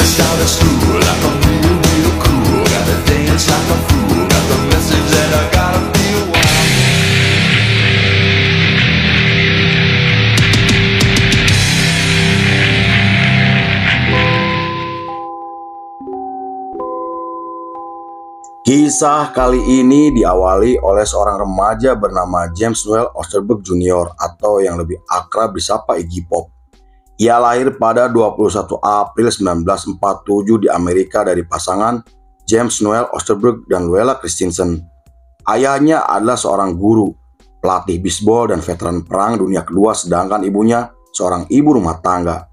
Start a school like a real, real cool. Gotta dance like a fool. Got the message that I gotta feel wild. Kisah kali ini diawali oleh seorang remaja bernama James Noel Osterberg Jr. atau yang lebih akrab disapa Iggy Pop. Ia lahir pada 21 April 1947 di Amerika dari pasangan James Noel Osterberg dan Luella Christensen. Ayahnya adalah seorang guru, pelatih bisbol dan veteran Perang Dunia Kedua, sedangkan ibunya seorang ibu rumah tangga.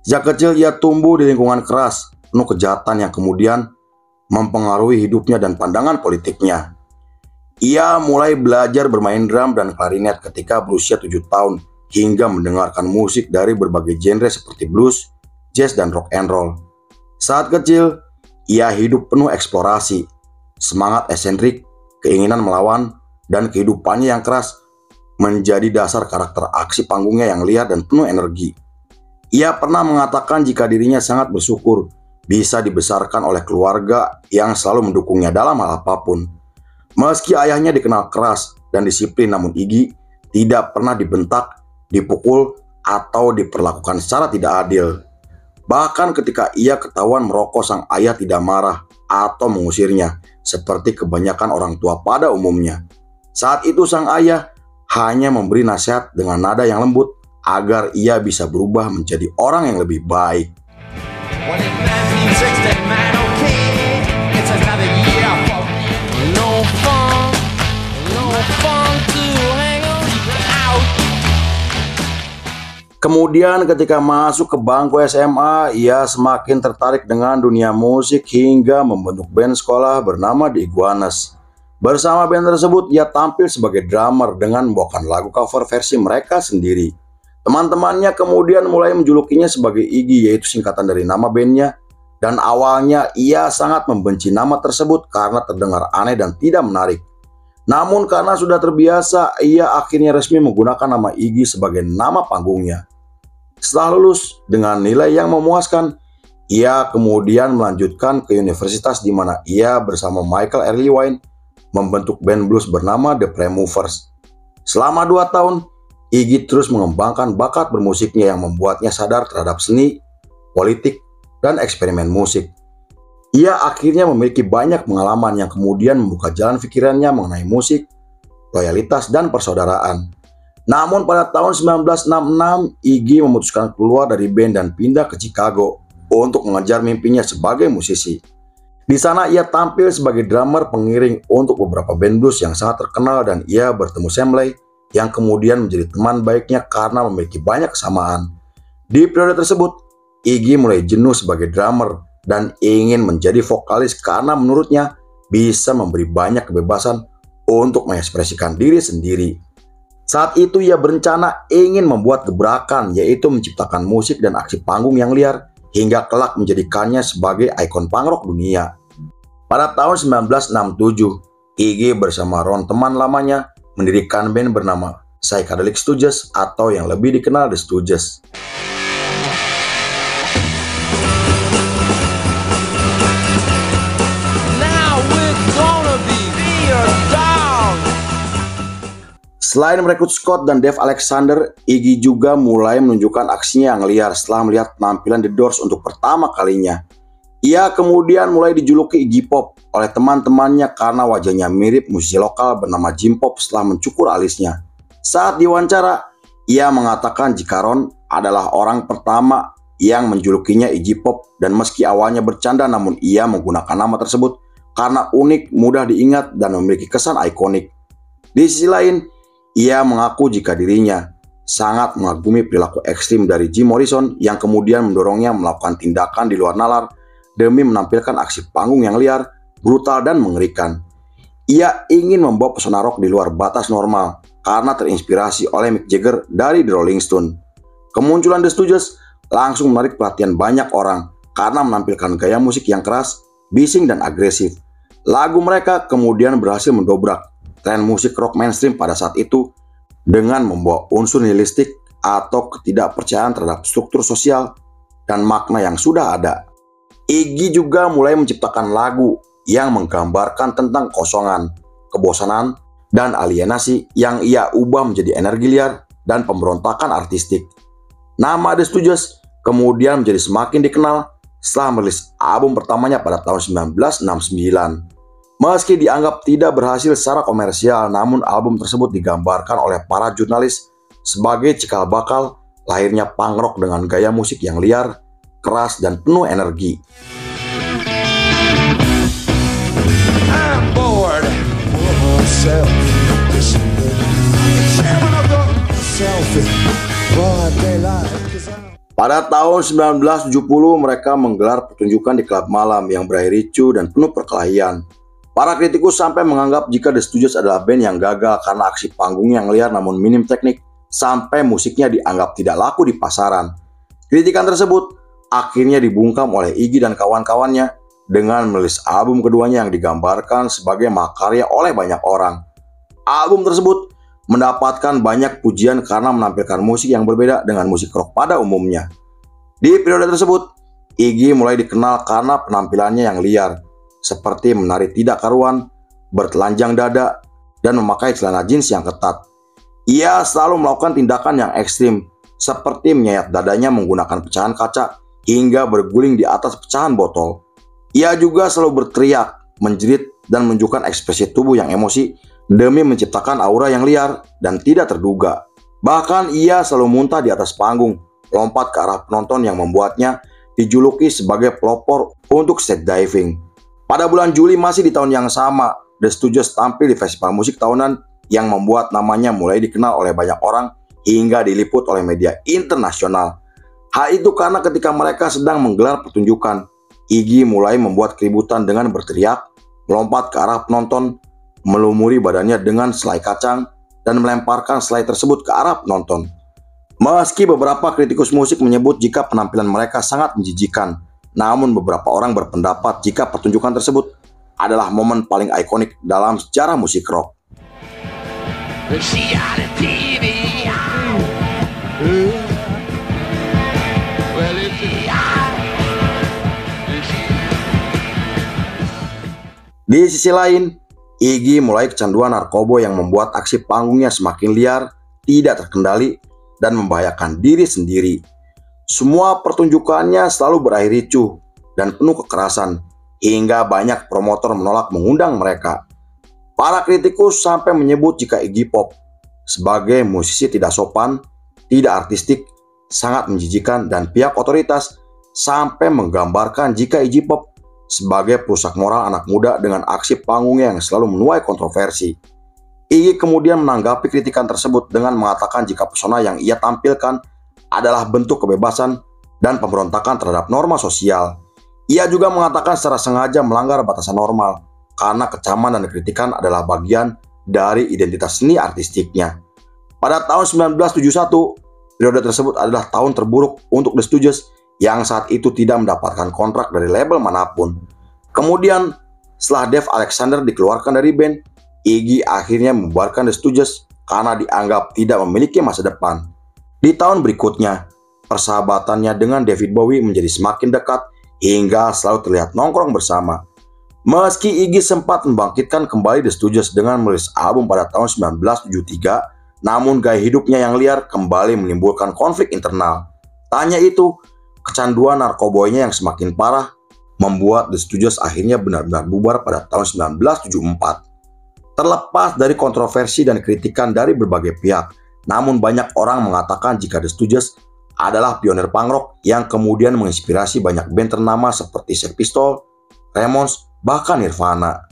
Sejak kecil ia tumbuh di lingkungan keras, penuh kejahatan yang kemudian mempengaruhi hidupnya dan pandangan politiknya. Ia mulai belajar bermain drum dan klarinet ketika berusia 7 tahun hingga mendengarkan musik dari berbagai genre seperti blues, jazz, dan rock and roll. Saat kecil, ia hidup penuh eksplorasi, semangat eksentrik, keinginan melawan, dan kehidupannya yang keras menjadi dasar karakter aksi panggungnya yang liar dan penuh energi. Ia pernah mengatakan jika dirinya sangat bersyukur bisa dibesarkan oleh keluarga yang selalu mendukungnya dalam hal apapun. Meski ayahnya dikenal keras dan disiplin, namun Iggy tidak pernah dibentak, dipukul, atau diperlakukan secara tidak adil. Bahkan ketika ia ketahuan merokok, sang ayah tidak marah atau mengusirnya, seperti kebanyakan orang tua pada umumnya. Saat itu sang ayah hanya memberi nasihat dengan nada yang lembut agar ia bisa berubah menjadi orang yang lebih baik. Well, in 1969, okay, it's another year for me. No fun to hang out. Kemudian ketika masuk ke bangku SMA, ia semakin tertarik dengan dunia musik hingga membentuk band sekolah bernama The Iguanas. Bersama band tersebut, ia tampil sebagai drummer dengan membawakan lagu cover versi mereka sendiri. Teman-temannya kemudian mulai menjulukinya sebagai Iggy, yaitu singkatan dari nama bandnya, dan awalnya ia sangat membenci nama tersebut karena terdengar aneh dan tidak menarik. Namun karena sudah terbiasa, ia akhirnya resmi menggunakan nama Iggy sebagai nama panggungnya. Setelah lulus dengan nilai yang memuaskan, ia kemudian melanjutkan ke universitas di mana ia bersama Michael Erlewine membentuk band blues bernama The Pre-Movers. Selama 2 tahun, Iggy terus mengembangkan bakat bermusiknya yang membuatnya sadar terhadap seni, politik, dan eksperimen musik. Ia akhirnya memiliki banyak pengalaman yang kemudian membuka jalan pikirannya mengenai musik, loyalitas, dan persaudaraan. Namun pada tahun 1966, Iggy memutuskan keluar dari band dan pindah ke Chicago untuk mengejar mimpinya sebagai musisi. Di sana ia tampil sebagai drummer pengiring untuk beberapa band blues yang sangat terkenal, dan ia bertemu Sam Lay yang kemudian menjadi teman baiknya karena memiliki banyak kesamaan. Di periode tersebut, Iggy mulai jenuh sebagai drummer dan ingin menjadi vokalis karena menurutnya bisa memberi banyak kebebasan untuk mengekspresikan diri sendiri. Saat itu ia berencana ingin membuat gebrakan, yaitu menciptakan musik dan aksi panggung yang liar hingga kelak menjadikannya sebagai ikon punk rock dunia. Pada tahun 1967, Iggy bersama Ron, teman lamanya, mendirikan band bernama Psychedelic Stooges atau yang lebih dikenal The Stooges. Selain merekrut Scott dan Dave Alexander, Iggy juga mulai menunjukkan aksinya yang liar setelah melihat penampilan The Doors untuk pertama kalinya. Ia kemudian mulai dijuluki Iggy Pop oleh teman-temannya karena wajahnya mirip musisi lokal bernama Jim Pop setelah mencukur alisnya. Saat diwawancara, ia mengatakan jika Ron adalah orang pertama yang menjulukinya Iggy Pop, dan meski awalnya bercanda, namun ia menggunakan nama tersebut karena unik, mudah diingat, dan memiliki kesan ikonik. Di sisi lain, ia mengaku jika dirinya sangat mengagumi perilaku ekstrim dari Jim Morrison yang kemudian mendorongnya melakukan tindakan di luar nalar demi menampilkan aksi panggung yang liar, brutal, dan mengerikan. Ia ingin membawa pesona rock di luar batas normal karena terinspirasi oleh Mick Jagger dari The Rolling Stones. Kemunculan The Stooges langsung menarik perhatian banyak orang karena menampilkan gaya musik yang keras, bising, dan agresif. Lagu mereka kemudian berhasil mendobrak tren musik rock mainstream pada saat itu dengan membawa unsur nihilistik atau ketidakpercayaan terhadap struktur sosial dan makna yang sudah ada. Iggy juga mulai menciptakan lagu yang menggambarkan tentang kosongan, kebosanan, dan alienasi yang ia ubah menjadi energi liar dan pemberontakan artistik. Nama The Stooges kemudian menjadi semakin dikenal setelah merilis album pertamanya pada tahun 1969. Meski dianggap tidak berhasil secara komersial, namun album tersebut digambarkan oleh para jurnalis sebagai cikal bakal lahirnya punk rock dengan gaya musik yang liar, keras, dan penuh energi. I'm bored with myself. Chairman of the selfie. Broad daylight. 'Cause I'm Pada tahun 1970 mereka menggelar pertunjukan di klub malam yang berakhir ricuh dan penuh perkelahian. Para kritikus sampai menganggap jika The Stooges adalah band yang gagal karena aksi panggung yang liar namun minim teknik, sampai musiknya dianggap tidak laku di pasaran. Kritikan tersebut akhirnya dibungkam oleh Iggy dan kawan-kawannya dengan merilis album keduanya yang digambarkan sebagai makarya oleh banyak orang. Album tersebut mendapatkan banyak pujian karena menampilkan musik yang berbeda dengan musik rock pada umumnya. Di periode tersebut, Iggy mulai dikenal karena penampilannya yang liar, seperti menari tidak karuan, bertelanjang dada, dan memakai celana jeans yang ketat. Ia selalu melakukan tindakan yang ekstrim, seperti menyayat dadanya menggunakan pecahan kaca hingga berguling di atas pecahan botol. Ia juga selalu berteriak, menjerit, dan menunjukkan ekspresi tubuh yang emosi demi menciptakan aura yang liar dan tidak terduga. Bahkan ia selalu muntah di atas panggung, lompat ke arah penonton yang membuatnya dijuluki sebagai pelopor untuk stage diving. Pada bulan Juli masih di tahun yang sama, The Stooges tampil di festival musik tahunan yang membuat namanya mulai dikenal oleh banyak orang hingga diliput oleh media internasional. Hal itu karena ketika mereka sedang menggelar pertunjukan, Iggy mulai membuat keributan dengan berteriak, melompat ke arah penonton, melumuri badannya dengan selai kacang, dan melemparkan selai tersebut ke arah penonton. Meski beberapa kritikus musik menyebut jika penampilan mereka sangat menjijikan, namun beberapa orang berpendapat jika pertunjukan tersebut adalah momen paling ikonik dalam sejarah musik rock. She got a TV. Well, it's Di sisi lain, Iggy mulai kecanduan narkoba yang membuat aksi panggungnya semakin liar, tidak terkendali, dan membahayakan diri sendiri. Semua pertunjukannya selalu berakhir ricuh dan penuh kekerasan, hingga banyak promotor menolak mengundang mereka. Para kritikus sampai menyebut jika Iggy Pop sebagai musisi tidak sopan, tidak artistik, sangat menjijikan, dan pihak otoritas sampai menggambarkan jika Iggy Pop sebagai perusak moral anak muda dengan aksi panggungnya yang selalu menuai kontroversi. Iggy kemudian menanggapi kritikan tersebut dengan mengatakan jika pesona yang ia tampilkan adalah bentuk kebebasan dan pemberontakan terhadap norma sosial. Ia juga mengatakan secara sengaja melanggar batasan normal karena kecaman dan kritikan adalah bagian dari identitas seni artistiknya. Pada tahun 1971, periode tersebut adalah tahun terburuk untuk The Stooges yang saat itu tidak mendapatkan kontrak dari label manapun. Kemudian, setelah Dave Alexander dikeluarkan dari band, Iggy akhirnya membubarkan The Stooges karena dianggap tidak memiliki masa depan. Di tahun berikutnya, persahabatannya dengan David Bowie menjadi semakin dekat hingga selalu terlihat nongkrong bersama. Meski Iggy sempat membangkitkan kembali The Stooges dengan merilis album pada tahun 1973, namun gaya hidupnya yang liar kembali menimbulkan konflik internal. Tanya itu, kecanduan narkoboynya yang semakin parah membuat The Stooges akhirnya benar-benar bubar pada tahun 1974. Terlepas dari kontroversi dan kritikan dari berbagai pihak, namun banyak orang mengatakan jika The Stooges adalah pionir punk rock yang kemudian menginspirasi banyak band ternama seperti Sex Pistols, Ramones, bahkan Nirvana.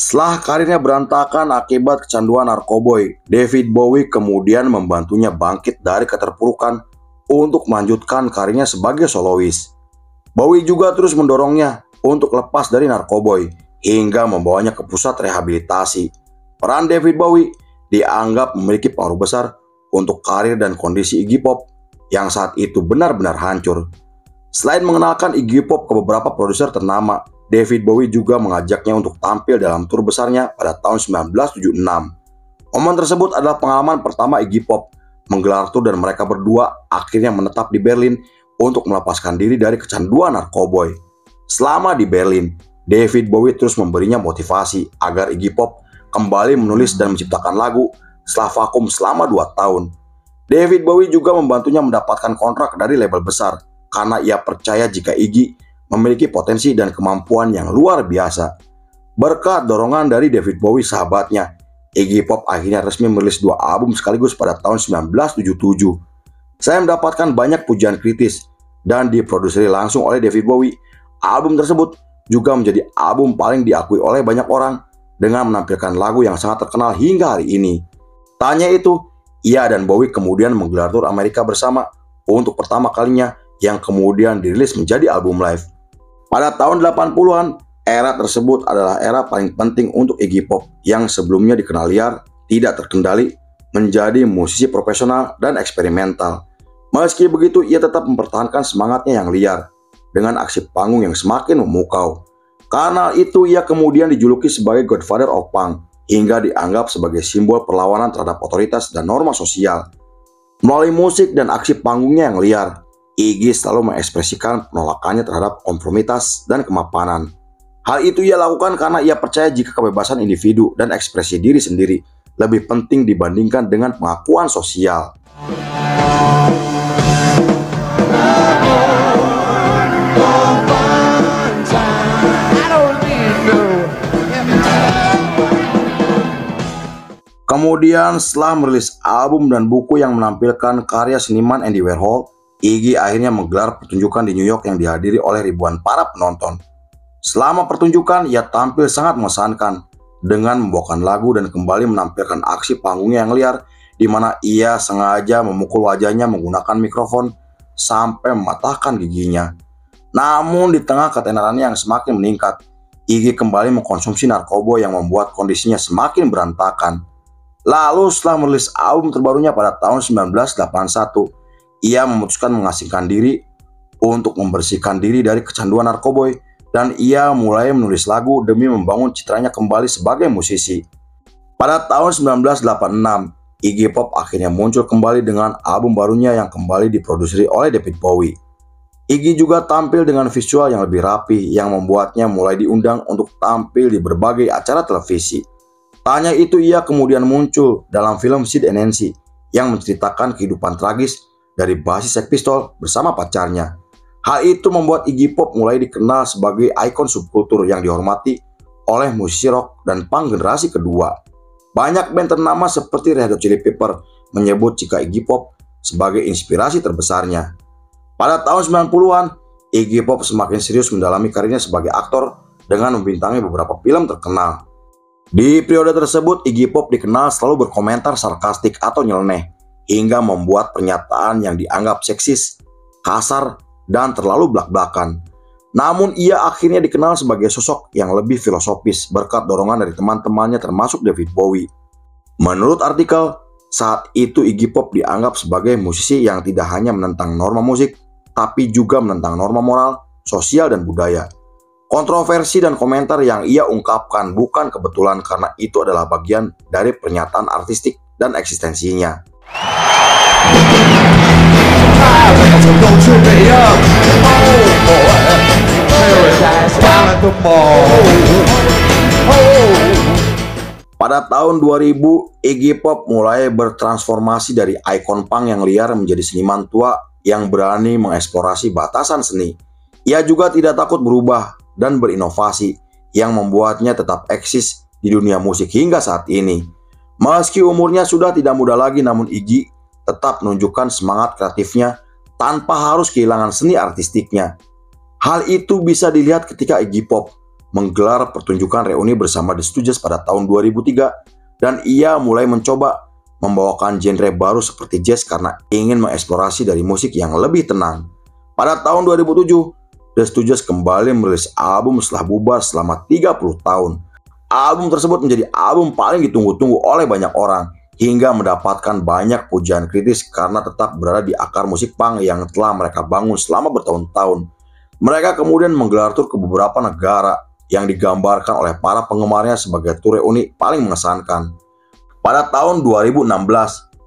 Setelah karirnya berantakan akibat kecanduan narkoboy, David Bowie kemudian membantunya bangkit dari keterpurukan untuk melanjutkan karirnya sebagai solois. Bowie juga terus mendorongnya untuk lepas dari narkoboy hingga membawanya ke pusat rehabilitasi. Peran David Bowie dianggap memiliki pengaruh besar untuk karir dan kondisi Iggy Pop yang saat itu benar-benar hancur. Selain mengenalkan Iggy Pop ke beberapa produser ternama, David Bowie juga mengajaknya untuk tampil dalam tur besarnya pada tahun 1976. Momen tersebut adalah pengalaman pertama Iggy Pop menggelar tur dan mereka berdua akhirnya menetap di Berlin untuk melepaskan diri dari kecanduan narkoboy. Selama di Berlin, David Bowie terus memberinya motivasi agar Iggy Pop kembali menulis dan menciptakan lagu setelah vakum selama 2 tahun. David Bowie juga membantunya mendapatkan kontrak dari label besar karena ia percaya jika Iggy memiliki potensi dan kemampuan yang luar biasa. Berkat dorongan dari David Bowie sahabatnya, Iggy Pop akhirnya resmi merilis 2 album sekaligus pada tahun 1977. Saya mendapatkan banyak pujian kritis dan diproduseri langsung oleh David Bowie. Album tersebut juga menjadi album paling diakui oleh banyak orang dengan menampilkan lagu yang sangat terkenal hingga hari ini. Tanya itu, ia dan Bowie kemudian menggelar tur Amerika bersama untuk pertama kalinya yang kemudian dirilis menjadi album live. Pada tahun 80-an, era tersebut adalah era paling penting untuk Iggy Pop yang sebelumnya dikenal liar, tidak terkendali, menjadi musisi profesional dan eksperimental. Meski begitu, ia tetap mempertahankan semangatnya yang liar dengan aksi panggung yang semakin memukau. Karena itu, ia kemudian dijuluki sebagai Godfather of Punk hingga dianggap sebagai simbol perlawanan terhadap otoritas dan norma sosial. Melalui musik dan aksi panggungnya yang liar, Iggy selalu mengekspresikan penolakannya terhadap konformitas dan kemapanan. Hal itu ia lakukan karena ia percaya jika kebebasan individu dan ekspresi diri sendiri lebih penting dibandingkan dengan pengakuan sosial. Kemudian setelah merilis album dan buku yang menampilkan karya seniman Andy Warhol, Iggy akhirnya menggelar pertunjukan di New York yang dihadiri oleh ribuan para penonton. Selama pertunjukan, ia tampil sangat mengesankan dengan membawakan lagu dan kembali menampilkan aksi panggungnya yang liar, di mana ia sengaja memukul wajahnya menggunakan mikrofon sampai mematahkan giginya. Namun di tengah ketenarannya yang semakin meningkat, Iggy kembali mengkonsumsi narkoba yang membuat kondisinya semakin berantakan. Lalu setelah merilis album terbarunya pada tahun 1981, ia memutuskan mengasingkan diri untuk membersihkan diri dari kecanduan narkoboy dan ia mulai menulis lagu demi membangun citranya kembali sebagai musisi. Pada tahun 1986, Iggy Pop akhirnya muncul kembali dengan album barunya yang kembali diproduseri oleh David Bowie. Iggy juga tampil dengan visual yang lebih rapi yang membuatnya mulai diundang untuk tampil di berbagai acara televisi. Tanya itu, ia kemudian muncul dalam film Sid and Nancy yang menceritakan kehidupan tragis dari basis Sex Pistols bersama pacarnya. Hal itu membuat Iggy Pop mulai dikenal sebagai ikon subkultur yang dihormati oleh musisi rock dan punk generasi kedua. Banyak band ternama seperti Red Hot Chili Peppers menyebut jika Iggy Pop sebagai inspirasi terbesarnya. Pada tahun 90-an, Iggy Pop semakin serius mendalami karirnya sebagai aktor dengan membintangi beberapa film terkenal. Di periode tersebut, Iggy Pop dikenal selalu berkomentar sarkastik atau nyeleneh, hingga membuat pernyataan yang dianggap seksis, kasar, dan terlalu blak-blakan. Namun ia akhirnya dikenal sebagai sosok yang lebih filosofis berkat dorongan dari teman-temannya termasuk David Bowie. Menurut artikel, saat itu Iggy Pop dianggap sebagai musisi yang tidak hanya menentang norma musik, tapi juga menentang norma moral, sosial, dan budaya. Kontroversi dan komentar yang ia ungkapkan bukan kebetulan karena itu adalah bagian dari pernyataan artistik dan eksistensinya. Pada tahun 2000, Iggy Pop mulai bertransformasi dari ikon punk yang liar menjadi seniman tua yang berani mengeksplorasi batasan seni. Ia juga tidak takut berubah dan berinovasi yang membuatnya tetap eksis di dunia musik hingga saat ini. Meski umurnya sudah tidak muda lagi, namun Iggy tetap menunjukkan semangat kreatifnya tanpa harus kehilangan seni artistiknya. Hal itu bisa dilihat ketika Iggy Pop menggelar pertunjukan reuni bersama The Stooges pada tahun 2003 dan ia mulai mencoba membawakan genre baru seperti jazz karena ingin mengeksplorasi dari musik yang lebih tenang. Pada tahun 2007, The Stooges kembali merilis album setelah bubar selama 30 tahun. Album tersebut menjadi album paling ditunggu-tunggu oleh banyak orang hingga mendapatkan banyak pujian kritis karena tetap berada di akar musik punk yang telah mereka bangun selama bertahun-tahun. Mereka kemudian menggelar tur ke beberapa negara yang digambarkan oleh para penggemarnya sebagai tur reuni paling mengesankan. Pada tahun 2016,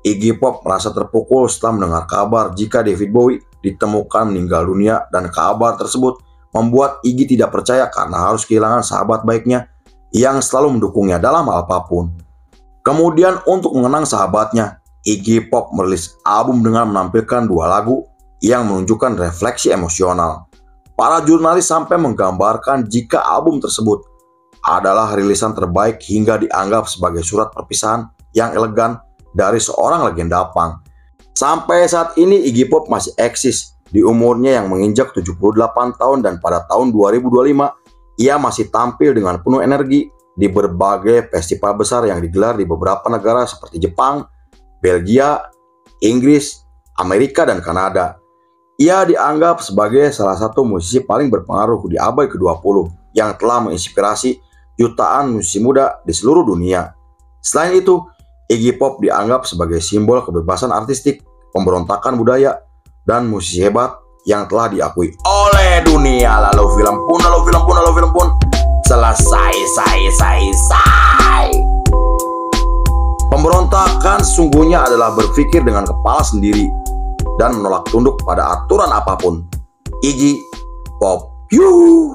Iggy Pop merasa terpukul setelah mendengar kabar jika David Bowie ditemukan meninggal dunia, dan kabar tersebut membuat Iggy tidak percaya karena harus kehilangan sahabat baiknya yang selalu mendukungnya dalam hal apapun. Kemudian untuk mengenang sahabatnya, Iggy Pop merilis album dengan menampilkan 2 lagu yang menunjukkan refleksi emosional. Para jurnalis sampai menggambarkan jika album tersebut adalah rilisan terbaik hingga dianggap sebagai surat perpisahan yang elegan dari seorang legenda punk. Sampai saat ini Iggy Pop masih eksis di umurnya yang menginjak 78 tahun, dan pada tahun 2025 ia masih tampil dengan penuh energi di berbagai festival besar yang digelar di beberapa negara seperti Jepang, Belgia, Inggris, Amerika, dan Kanada. Ia dianggap sebagai salah satu musisi paling berpengaruh di abad ke-20 yang telah menginspirasi jutaan musisi muda di seluruh dunia. Selain itu, Iggy Pop dianggap sebagai simbol kebebasan artistik, pemberontakan budaya, dan musisi hebat yang telah diakui oleh dunia. Lalu film pun selesai. Pemberontakan sesungguhnya adalah berpikir dengan kepala sendiri dan menolak tunduk pada aturan apapun. Iggy Pop, you.